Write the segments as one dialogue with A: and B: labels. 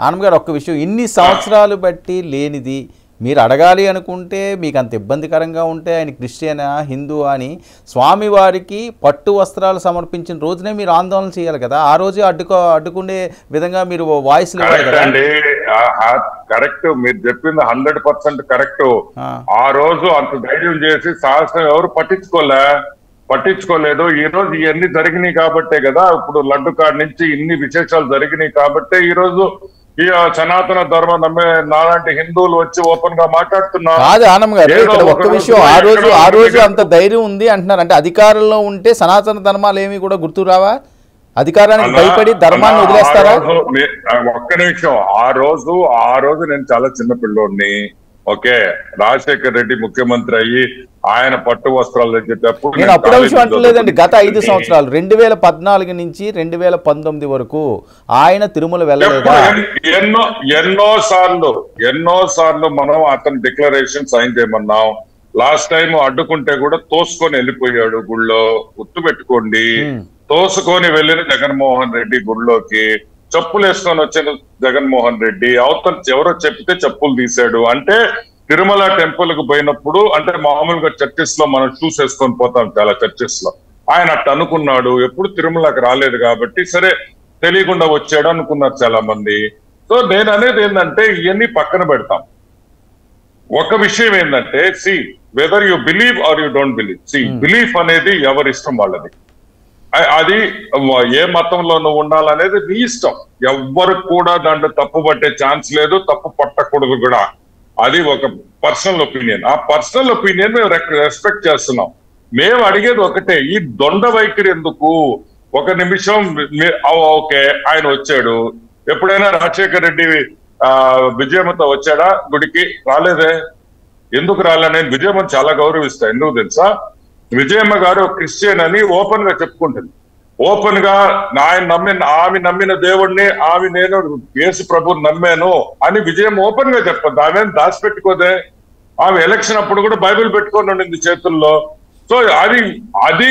A: ఆనంద్ గారు ఒక్క విషయం, ఇన్ని సంవత్సరాలు బట్టి లేనిది మీరు అడగాలి అనుకుంటే మీకు అంత ఇబ్బందికరంగా ఉంటే ఆయన క్రిస్టియనా హిందూ అని స్వామివారికి పట్టు వస్త్రాలు సమర్పించిన రోజునే మీరు ఆందోళన చేయాలి కదా, ఆ రోజే అడ్డుకునే విధంగా మీరు వాయిస్ ఇవ్వాలి కదా.
B: కరెక్ట్, మీరు చెప్పింది 100% కరెక్ట్. ఆ రోజు అంత ధైర్యం చేసి సాహసం ఎవరు పట్టించుకోలేదు. ఈ రోజు ఇవన్నీ జరిగినాయి కాబట్టే కదా, ఇప్పుడు లడ్డు కాడ నుంచి ఇన్ని విశేషాలు జరిగినాయి కాబట్టే ఈ రోజు ఈ సనాతన ధర్మం నమ్మే నాలాంటి హిందువులు వచ్చి ఓపెన్ గా మాట్లాడుతున్నారు.
A: కాదు ఆనంద్ గారు, ఇక్కడ ఒక్క విషయం, ఆ రోజు అంత ధైర్యం ఉంది అంటున్నారు అంటే అధికారంలో ఉంటే సనాతన ధర్మాలు ఏమి కూడా గుర్తు రావా? అధికారానికి భయపడి ధర్మాన్ని వదిలేస్తారా?
B: ఒక్క నిమిషం, ఆ రోజు నేను చాలా చిన్న పిల్లోడిని. ఓకే, రాజశేఖర్ రెడ్డి ముఖ్యమంత్రి అయ్యి ఆయన పట్టు వస్త్రాలు తెచ్చేటప్పుడు
A: నేను అప్పుడే విషయం అంటలేదండి. గత 5 సంవత్సరాలు 2014 నుంచి 2019 వరకు ఆయన తిరుమల వెళ్ళలేదా?
B: ఎన్నో సార్లు మనం అతని డిక్లరేషన్ సైన్ చేయమన్నాం. లాస్ట్ టైం అడ్డుకుంటే కూడా తోసుకొని వెళ్ళిపోయాడు గుళ్ళో, గుర్తు పెట్టుకోండి. తోసుకొని వెళ్ళిన జగన్మోహన్ రెడ్డి గుళ్ళోకి చెప్పులు వేసుకొని వచ్చిన జగన్మోహన్ రెడ్డి అవతల ఎవరో చెప్తే చెప్పులు తీశాడు. అంటే తిరుమల టెంపుల్ కు పోయినప్పుడు, అంటే మామూలుగా చర్చెస్ లో మనం షూస్ వేసుకొని పోతాం చాలా చర్చెస్ లో, ఆయన అట్ట అనుకున్నాడు. ఎప్పుడు తిరుమలకి రాలేదు కాబట్టి సరే తెలియకుండా వచ్చాడు అనుకున్నారు చాలా మంది. సో నేను అనేది ఏంటంటే ఇవన్నీ పక్కన పెడతాం. ఒక విషయం ఏంటంటే, see whether you believe or you don't believe, see belief అనేది ఎవరి ఇష్టం వాళ్ళది. అది ఏ మతంలో నువ్వు ఉండాలనేది నీ ఇష్టం. ఎవ్వరు కూడా దాంట్లో తప్పు పట్టే ఛాన్స్ లేదు, తప్పు పట్టకూడదు కూడా. అది ఒక పర్సనల్ ఒపీనియన్. ఆ పర్సనల్ ఒపీనియన్ మేము రెస్పెక్ట్ చేస్తున్నాం. మేము అడిగేది ఒకటే, ఈ దొండ వైఖరి ఎందుకు? ఒక నిమిషం ఓకే, ఆయన వచ్చాడు. ఎప్పుడైనా రాజశేఖర్ రెడ్డి విజయమ్మతో వచ్చాడా గుడికి? రాలేదే. ఎందుకు రాలే? నేను విజయమ్మని చాలా గౌరవిస్తా. ఎందుకు తెలుసా? విజయమ్మ గారు క్రిస్టియన్ అని ఓపెన్ గా చెప్పుకుంటుంది. ఓపెన్ గా ఆమె నమ్మిన దేవుణ్ణి, నేను యేసు ప్రభుని నమ్మాను అని విజయమ్మ ఓపెన్ గా చెప్పదు. ఆమె దాచిపెట్టుకోదే. ఆమె ఎలక్షన్ అప్పుడు కూడా బైబిల్ పెట్టుకొని ఉండింది చేతుల్లో. సో అది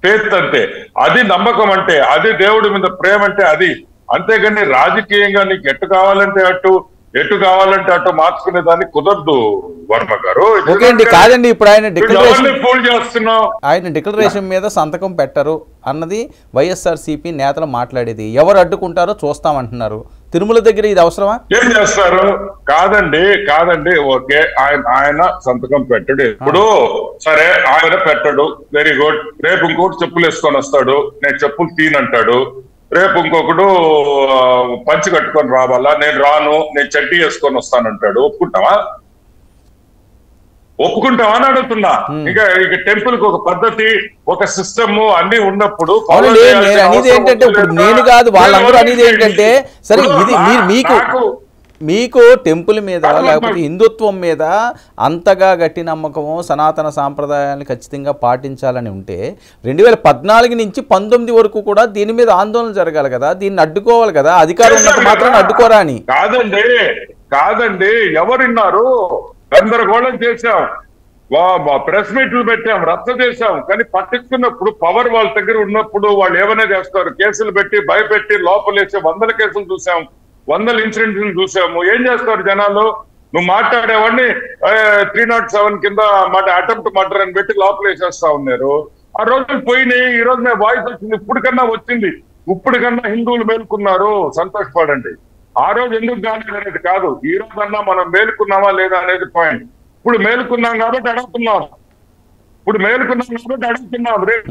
B: ఫేత్ అంటే, అది నమ్మకం అంటే, అది దేవుడి మీద ప్రేమ అంటే అది. అంతేగాని రాజకీయంగా నీకు ఎటు కావాలంటే అటు మార్చుకునే దాన్ని కుదరదు వర్మ గారు.
A: కాదండి, ఇప్పుడు ఆయన డిక్లరేషన్ మీద సంతకం పెట్టరు అన్నది వైఎస్ఆర్సీపీ నేతలు మాట్లాడేది. ఎవరు అడ్డుకుంటారో చూస్తామంటున్నారు. తిరుమల దగ్గర ఇది అవసరమా?
B: ఏం చేస్తారు? కాదండి ఓకే, ఆయన సంతకం పెట్టడు. ఇప్పుడు సరే ఆయన పెట్టడు, వెరీ గుడ్. రేపు ఇంకోటి చెప్పులు వేసుకొని వస్తాడు, నేను చెప్పులు తీనంటాడు. రేపు ఇంకొకడు పంచి కట్టుకొని రావాలా, నేను రాను, నేను చడ్డీ వేసుకొని వస్తానంటాడు. ఒప్పుకుంటావా అని అడుగుతున్నా. ఇక టెంపుల్ కు ఒక పద్ధతి, ఒక సిస్టమ్ అన్ని ఉన్నప్పుడు
A: అనేది ఏంటంటే, ఇప్పుడు నేను కాదు వాళ్ళందరూ అనేది ఏంటంటే, సరే ఇది మీకు టెంపుల్ మీద లేకపోతే హిందుత్వం మీద అంతగా గట్టి నమ్మకము, సనాతన సాంప్రదాయాన్ని ఖచ్చితంగా పాటించాలని ఉంటే 2014 నుంచి 19 వరకు కూడా దీని మీద ఆందోళన జరగాలి కదా, దీన్ని అడ్డుకోవాలి కదా. అధికారం ఉన్నంత మాత్రం అడ్డుకోరా అని
B: కాదండి ఎవరున్నారు? గందరగోళం చేశాం, ప్రెస్ మీట్లు పెట్టాం, రద్దు చేశాం. కానీ పట్టించుకున్నప్పుడు పవర్ వాళ్ళ దగ్గర ఉన్నప్పుడు వాళ్ళు ఏమైనా చేస్తారు. కేసులు పెట్టి భయపెట్టి లోపలేసే 100 కేసులు చూసాం, 100 ఇన్సిడెంట్లు చూసాము. ఏం చేస్తారు జనాలు? నువ్వు మాట్లాడేవాడిని 307 కింద అటెంప్ట్ మర్డర్ అని పెట్టి లోపల వేసేస్తా ఉన్నారు. ఆ రోజులు పోయినాయి. ఈ రోజు మేము వాయిస్ వచ్చింది. ఇప్పటికన్నా హిందువులు మేల్కొన్నారు, సంతోషపడండి. ఆ రోజు ఎందుకు కాలేదు అనేది కాదు, ఈ రోజన్నా మనం మేలుకున్నామా లేదా అనేది పాయింట్. ఇప్పుడు మేలుకున్నాం కాబట్టి అడుగుతున్నాం. రేపు